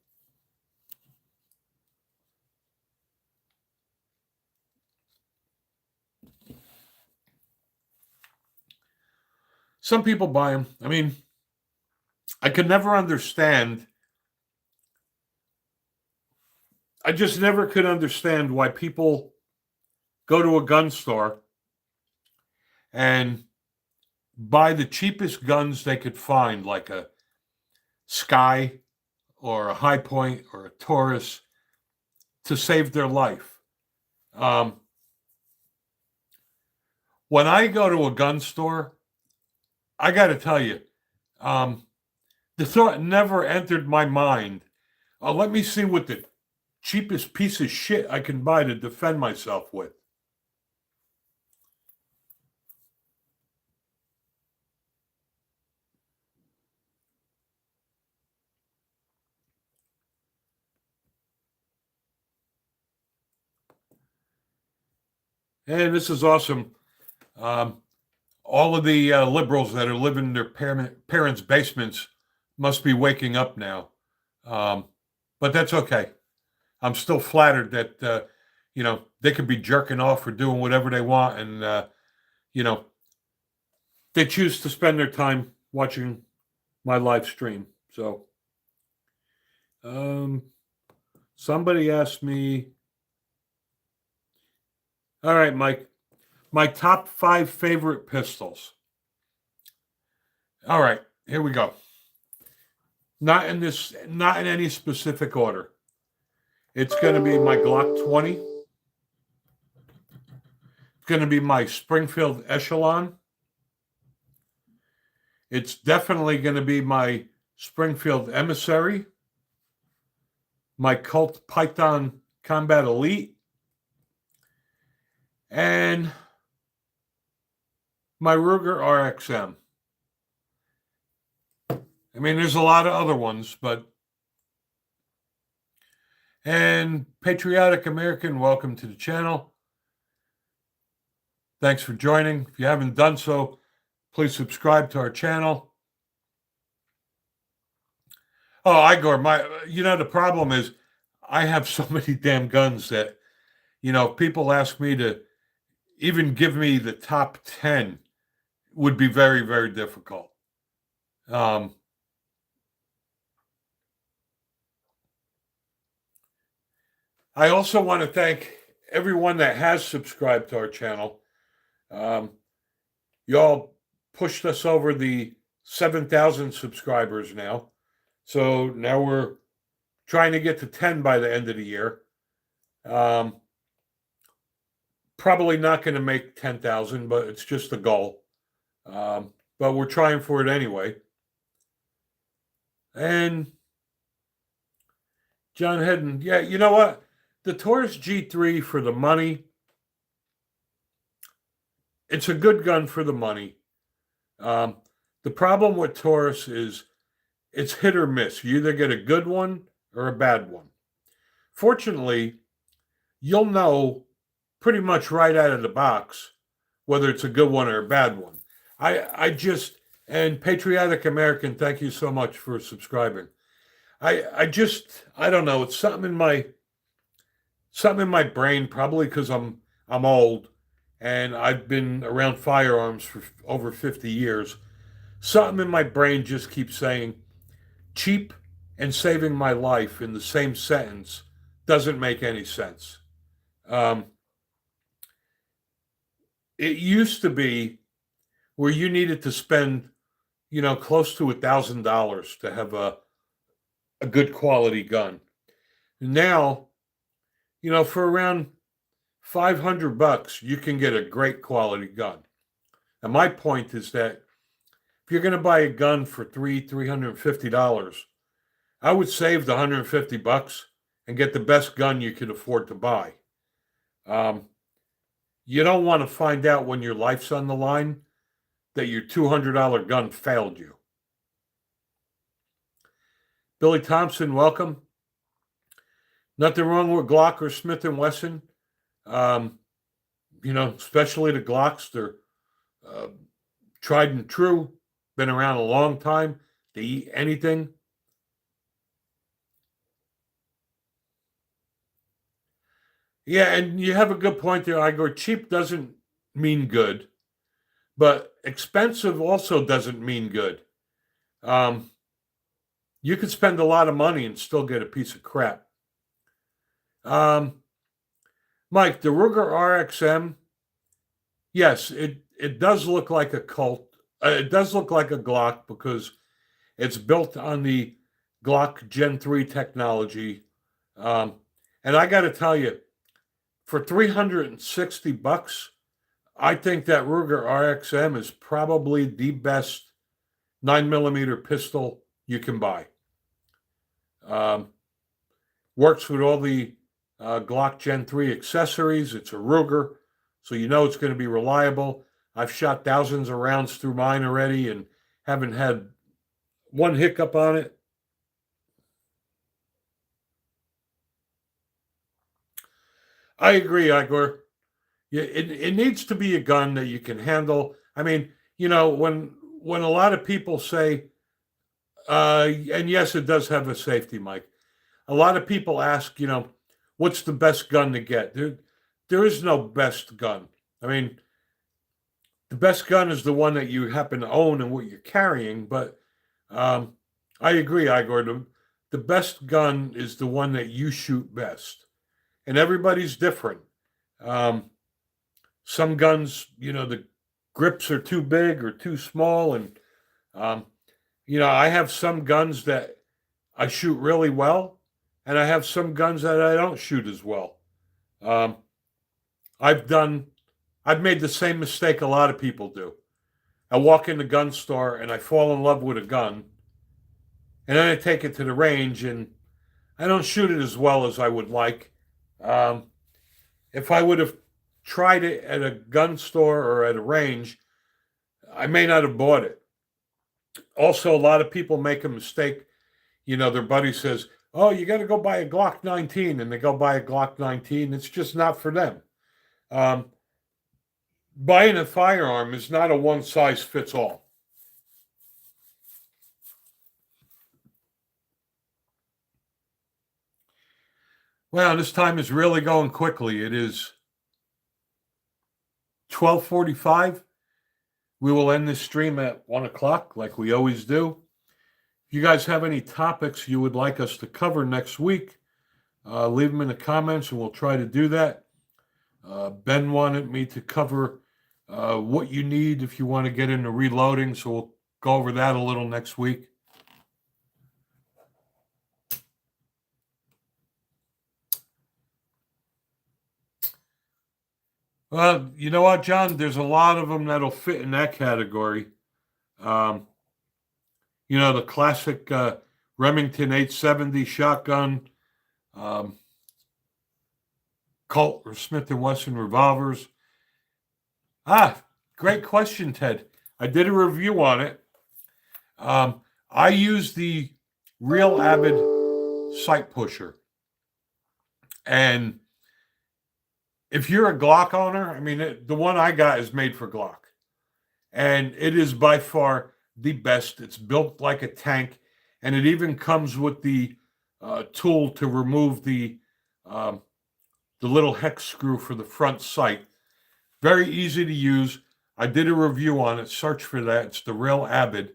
Some people buy them. I mean, I could never understand. I just never could understand why people go to a gun store and buy the cheapest guns they could find, like a Sky or a High Point or a Taurus, to save their life. Um, when I go to a gun store, I got to tell you, um, the thought never entered my mind. Let me see what the cheapest piece of shit I can buy to defend myself with. And this is awesome. Um, all of the liberals that are living in their parents' basements must be waking up now. Um, but that's okay. I'm still flattered that they could be jerking off or doing whatever they want, and you know they choose to spend their time watching my live stream. So um, somebody asked me, all right, Mike, my top 5 favorite pistols. All right, here we go. Not in any specific order. It's going to be my Glock 20. It's going to be my Springfield Echelon. It's definitely going to be my Springfield Emissary, my Colt Python Combat Elite, and my Ruger RXM. I mean, there's a lot of other ones, but. And Patriotic American, welcome to the channel. Thanks for joining. If you haven't done so, please subscribe to our channel. Oh, Igor, the problem is I have so many damn guns that, people ask me to even give me the top 10 would be very, very difficult. Um, I also want to thank everyone that has subscribed to our channel. Um, y'all pushed us over the 7,000 subscribers now. So now we're trying to get to 10 by the end of the year. Probably not going to make 10,000, but it's just a goal. But we're trying for it anyway. And John Hedden, yeah, you know what? The Taurus G3 for the money, it's a good gun for the money. The problem with Taurus is it's hit or miss. You either get a good one or a bad one. Fortunately, you'll know pretty much right out of the box whether it's a good one or a bad one. And Patriotic American, thank you so much for subscribing. I don't know. It's something in my brain, probably because I'm old and I've been around firearms for over 50 years. Something in my brain just keeps saying cheap and saving my life in the same sentence doesn't make any sense. It used to be where you needed to spend, close to $1,000 to have a good quality gun. Now, for around $500, you can get a great quality gun. And my point is that if you're going to buy a gun for $350, I would save the $150 and get the best gun you could afford to buy. You don't want to find out when your life's on the line that your $200 gun failed you. Billy Thompson, welcome. Nothing wrong with Glock or Smith & Wesson. Especially the Glocks. They're tried and true, been around a long time. They eat anything. Yeah, and you have a good point there, Igor. Cheap doesn't mean good, but expensive also doesn't mean good. You could spend a lot of money and still get a piece of crap. Mike, the Ruger RXM, yes, it does look like a Colt. It does look like a Glock because it's built on the Glock Gen 3 technology. And I got to tell you, for $360, I think that Ruger RXM is probably the best 9mm pistol you can buy. Works with all the Glock Gen 3 accessories. It's a Ruger, so you know it's going to be reliable. I've shot thousands of rounds through mine already and haven't had one hiccup on it. I agree, Igor. Yeah, it needs to be a gun that you can handle. I mean, when a lot of people say, and yes, it does have a safety mic. A lot of people ask, what's the best gun to get? There is no best gun. I mean, the best gun is the one that you happen to own and what you're carrying. But I agree, Igor. The best gun is the one that you shoot best. And everybody's different. Some guns, the grips are too big or too small. And, I have some guns that I shoot really well, and I have some guns that I don't shoot as well. I've made the same mistake a lot of people do. I walk in the gun store and I fall in love with a gun, and then I take it to the range and I don't shoot it as well as I would like. If I would have tried it at a gun store or at a range, I may not have bought it. Also, a lot of people make a mistake. Their buddy says, oh, you got to go buy a Glock 19, and they go buy a Glock 19. It's just not for them. Buying a firearm is not a one-size-fits-all. Well, this time is really going quickly. It is 12:45. We will end this stream at 1 o'clock like we always do. If you guys have any topics you would like us to cover next week, leave them in the comments and we'll try to do that. Ben wanted me to cover what you need if you want to get into reloading, so we'll go over that a little next week. Well, you know what, John? There's a lot of them that'll fit in that category. Um, the classic Remington 870 shotgun, um, Colt or Smith & Wesson revolvers. Great question, Ted. I did a review on it. I use the Real Avid sight pusher. And if you're a Glock owner, I mean, the one I got is made for Glock. And it is by far the best. It's built like a tank. And it even comes with the tool to remove the little hex screw for the front sight. Very easy to use. I did a review on it. Search for that. It's the Real Avid.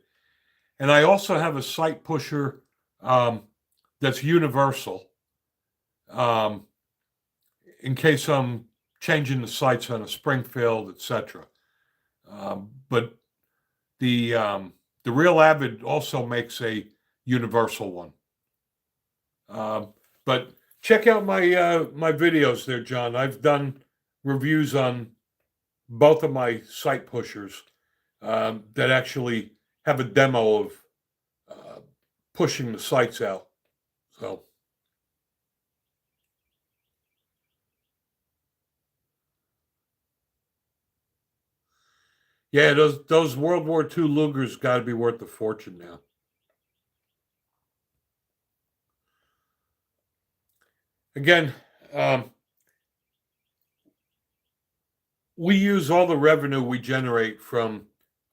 And I also have a sight pusher that's universal in case I'm changing the sights on a Springfield, etc. But the Real Avid also makes a universal one. But check out my my videos there, John. I've done reviews on both of my sight pushers that actually have a demo of pushing the sights out. So, yeah, those World War II Lugers got to be worth a fortune now. Again, we use all the revenue we generate from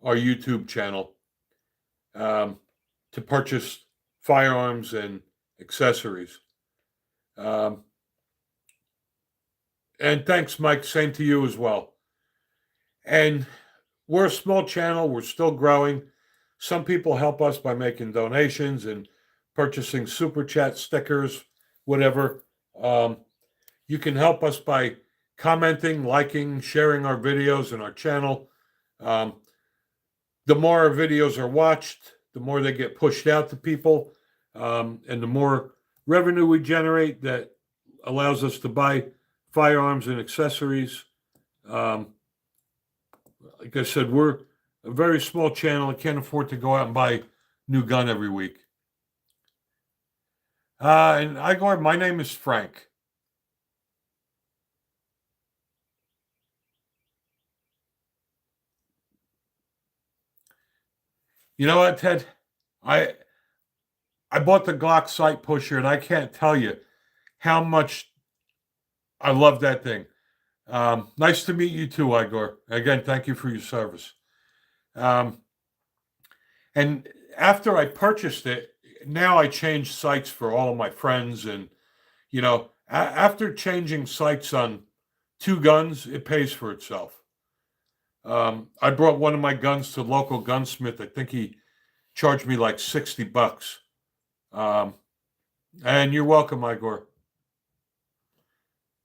our YouTube channel to purchase firearms and accessories. And thanks, Mike. Same to you as well. And we're a small channel. We're still growing. Some people help us by making donations and purchasing super chat stickers, whatever. You can help us by commenting, liking, sharing our videos and our channel. The more our videos are watched, the more they get pushed out to people, and the more revenue we generate that allows us to buy firearms and accessories. Like I said, we're a very small channel. I can't afford to go out and buy a new gun every week. And Igor, my name is Frank. You know what, Ted? I bought the Glock sight pusher, and I can't tell you how much I love that thing. Nice to meet you too, Igor. Again, thank you for your service. And after I purchased it, now I change sights for all of my friends. And, after changing sights on 2 guns, it pays for itself. I brought one of my guns to local gunsmith. I think he charged me like $60. And you're welcome, Igor.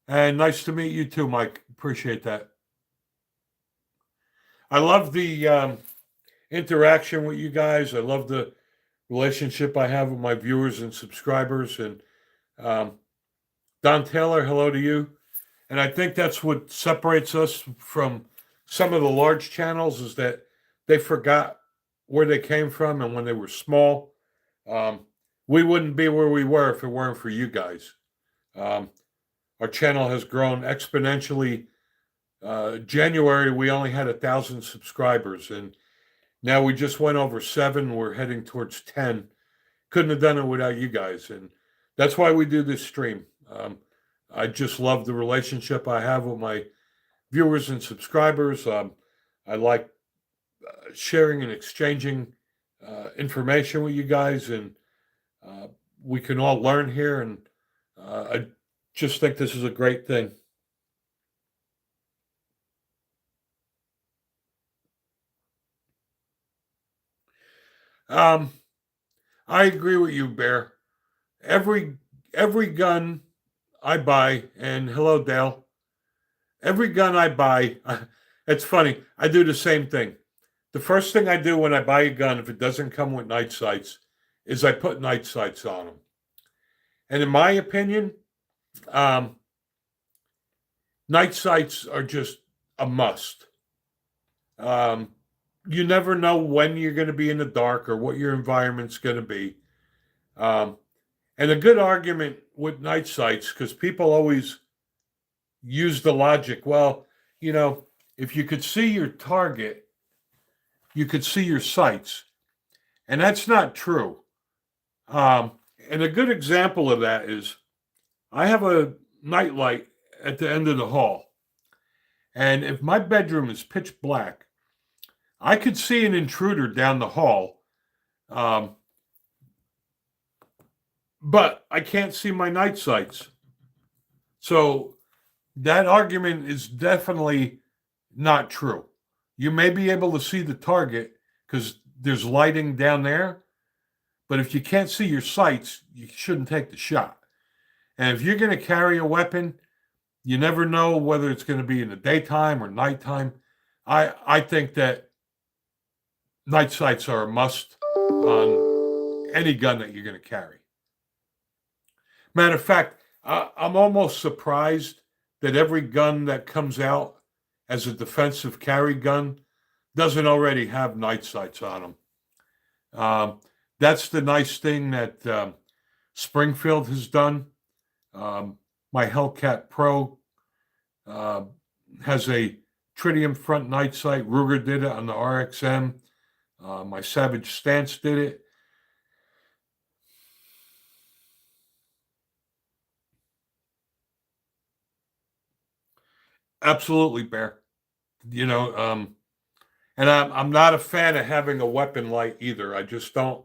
And nice to meet you too, Mike. Appreciate that. I love the interaction with you guys. I love the relationship I have with my viewers and subscribers. And Don Taylor, hello to you. And I think that's what separates us from some of the large channels is that they forgot where they came from and when they were small. We wouldn't be where we were if it weren't for you guys. Our channel has grown exponentially. January, we only had 1,000 subscribers, and now we just went over 7. We're heading towards 10. Couldn't have done it without you guys, and that's why we do this stream. I just love the relationship I have with my viewers and subscribers. I like sharing and exchanging information with you guys, and we can all learn here, and I just think this is a great thing. I agree with you, Bear. Every gun I buy, and hello, Dale. Every gun I buy, it's funny. I do the same thing. The first thing I do when I buy a gun, if it doesn't come with night sights, is I put night sights on them. And in my opinion, um, night sights are just a must. Um, you never know when you're going to be in the dark or what your environment's going to be. Um, and a good argument with night sights, because people always use the logic, well, you know, if you could see your target, you could see your sights. And that's not true. Um, and a good example of that is I have a night light at the end of the hall. And if my bedroom is pitch black, I could see an intruder down the hall, um, but I can't see my night sights. So that argument is definitely not true. You may be able to see the target because there's lighting down there, but if you can't see your sights, you shouldn't take the shot. And if you're going to carry a weapon, you never know whether it's going to be in the daytime or nighttime. I think that night sights are a must on any gun that you're going to carry. Matter of fact, I'm almost surprised that every gun that comes out as a defensive carry gun doesn't already have night sights on them. That's the nice thing that Springfield has done. My Hellcat Pro has a tritium front night sight. Ruger did it on the RXM. My Savage Stance did it. Absolutely, Bear. You know, and I'm not a fan of having a weapon light either. I just don't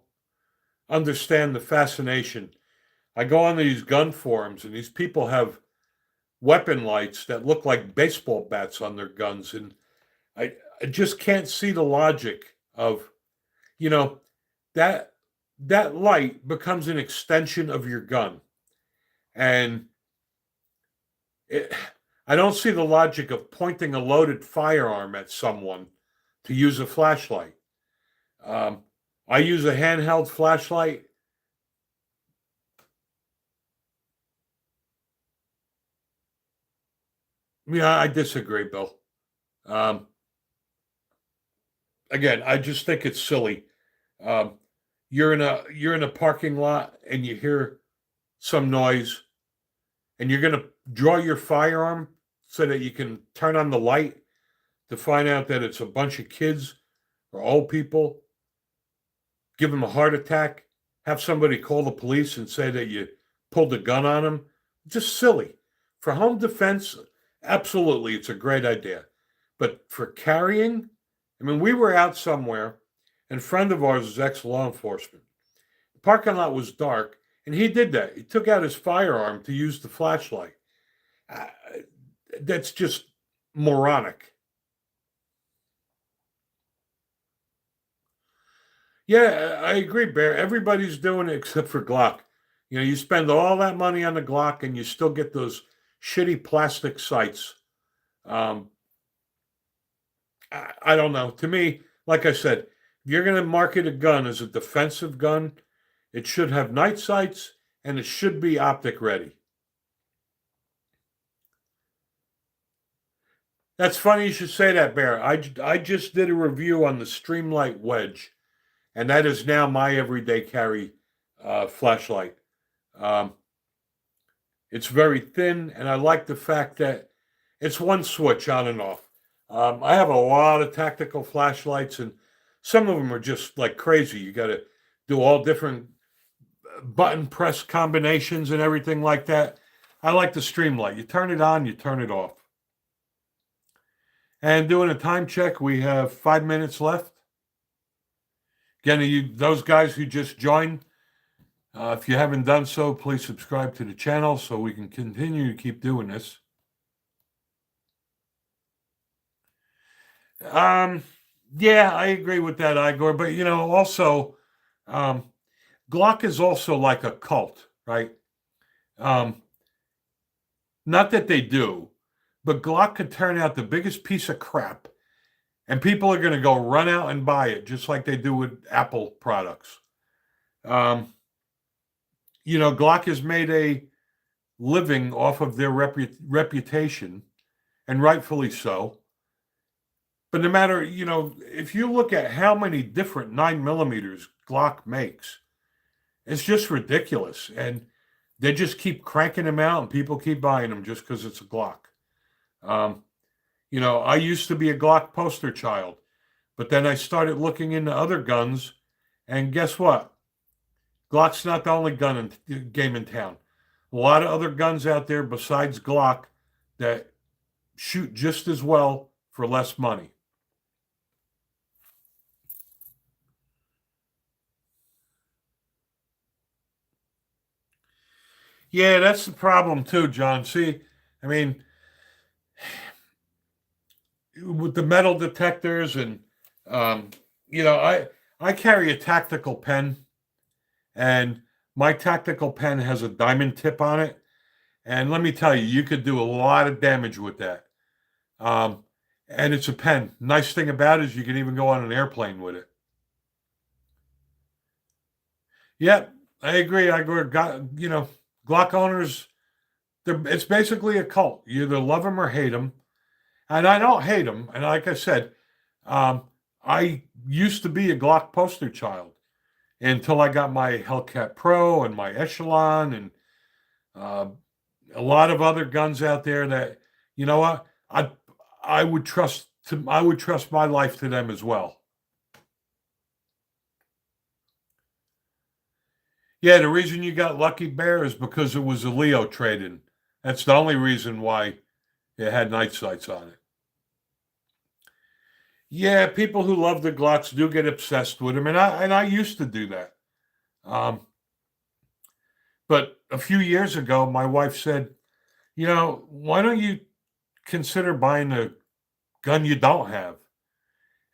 understand the fascination. I go on these gun forums, and these people have weapon lights that look like baseball bats on their guns, and I just can't see the logic of, you know, that that light becomes an extension of your gun, and it, I don't see the logic of pointing a loaded firearm at someone to use a flashlight. Um, I use a handheld flashlight. Yeah, I disagree, Bill. Um, again, I just think it's silly. Um, you're in a parking lot and you hear some noise, and you're going to draw your firearm so that you can turn on the light to find out that it's a bunch of kids or old people, give them a heart attack, have somebody call the police and say that you pulled a gun on them. Just silly. For home defense, absolutely, it's a great idea. But for carrying, I mean, we were out somewhere, and a friend of ours is ex law enforcement. The parking lot was dark, and he did that. He took out his firearm to use the flashlight. Uh, that's just moronic. Yeah, I agree, Bear. Everybody's doing it except for Glock. You know, you spend all that money on the Glock and you still get those shitty plastic sights. Um, I don't know. To me, like I said, if you're going to market a gun as a defensive gun, it should have night sights and it should be optic ready. That's funny you should say that, Bear. I just did a review on the Streamlight Wedge, and that is now my everyday carry flashlight. Um, it's very thin, and I like the fact that it's one switch on and off. I have a lot of tactical flashlights, and some of them are just like crazy. You got to do all different button press combinations and everything like that. I like the Streamlight. You turn it on, you turn it off. And doing a time check, we have 5 minutes left. Again, those guys who just joined, if you haven't done so, please subscribe to the channel so we can continue to keep doing this. Um, yeah, I agree with that, Igor. But also, um, Glock is also like a cult, right? Um, Not that they do, but Glock could turn out the biggest piece of crap, and people are going to go run out and buy it, just like they do with Apple products. Um, Glock has made a living off of their reputation, and rightfully so. But no matter, if you look at how many different 9 millimeters Glock makes, it's just ridiculous. And they just keep cranking them out and people keep buying them just because it's a Glock. Um, I used to be a Glock poster child, but then I started looking into other guns. And guess what? Glock's not the only game in town. A lot of other guns out there besides Glock that shoot just as well for less money. Yeah, that's the problem too, John. See, I mean, with the metal detectors and um, I carry a tactical pen, and my tactical pen has a diamond tip on it, and let me tell you, you could do a lot of damage with that. Um, and it's a pen. Nice thing about it is you can even go on an airplane with it. Yep, I agree. I agree. Glock owners, it's basically a cult. You either love them or hate them. And I don't hate them. And like I said, um, I used to be a Glock poster child until I got my Hellcat Pro and my Echelon and uh, a lot of other guns out there that, you know what, I would trust my life to them as well. Yeah, the reason you got Lucky Bear is because it was a Leo trade-in. That's the only reason why it had night sights on it. Yeah, people who love the Glocks do get obsessed with them, and I used to do that. Um, but a few years ago, my wife said, why don't you consider buying a gun you don't have?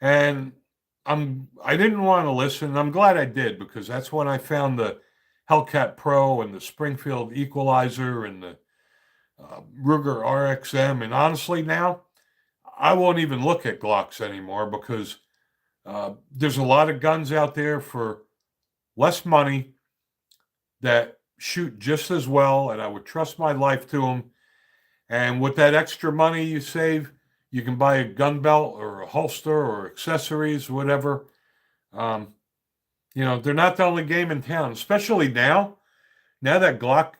And I didn't want to listen. I'm glad I did because that's when I found the Hellcat Pro and the Springfield Equalizer and the Ruger RXM. And honestly, now I won't even look at Glocks anymore because there's a lot of guns out there for less money that shoot just as well, and I would trust my life to them. And with that extra money you save, you can buy a gun belt or a holster or accessories, whatever. Um, they're not the only game in town, especially now. Now that Glock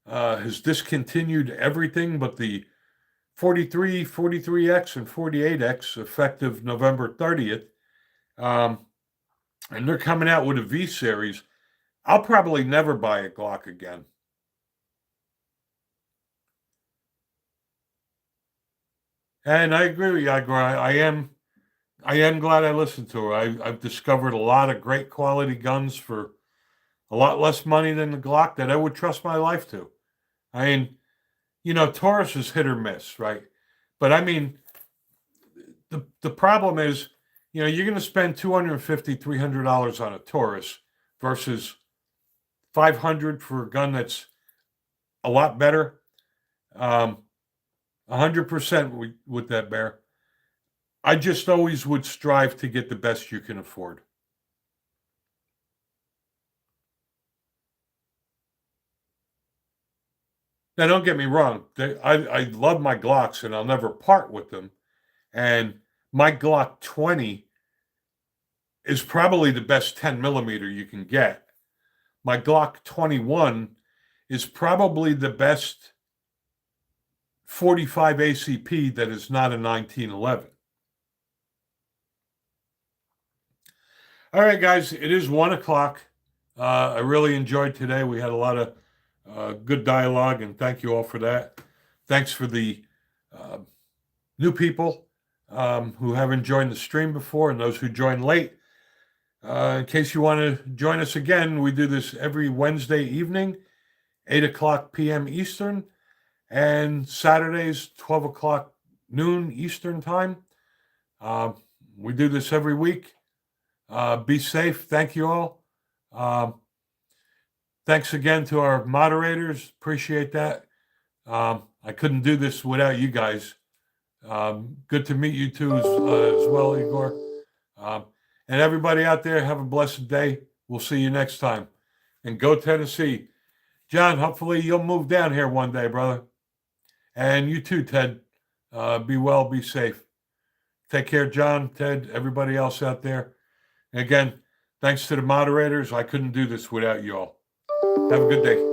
has discontinued everything but the 43, 43X, and 48X effective November 30th. And they're coming out with a V series. I'll probably never buy a Glock again. And I agree with you. I am glad I listened to her. I've discovered a lot of great quality guns for a lot less money than the Glock that I would trust my life to. I mean, Taurus is hit or miss, right? But I mean, the problem is, you're going to spend $250, $300 on a Taurus versus 500 for a gun that's a lot better. 100% with that bear. I just always would strive to get the best you can afford. Now, don't get me wrong. I love my Glocks and I'll never part with them. And my Glock 20 is probably the best 10 millimeter you can get. My Glock 21 is probably the best 45 ACP that is not a 1911. All right, guys, it is 1 o'clock. I really enjoyed today. We had a lot of good dialogue, and thank you all for that. Thanks for the uh, new people who haven't joined the stream before and those who joined late. In case you want to join us again, we do this every Wednesday evening, 8 o'clock p.m. Eastern, and Saturdays, 12 o'clock noon Eastern time. We do this every week. Be safe. Thank you all. Thanks again to our moderators. Appreciate that. I couldn't do this without you guys. Good to meet you too as well, Igor. And everybody out there, have a blessed day. We'll see you next time. And go Tennessee. John, hopefully you'll move down here one day, brother. And you too, Ted. Be well, be safe. Take care, John, Ted, everybody else out there. And again, thanks to the moderators. I couldn't do this without you all. Have a good day.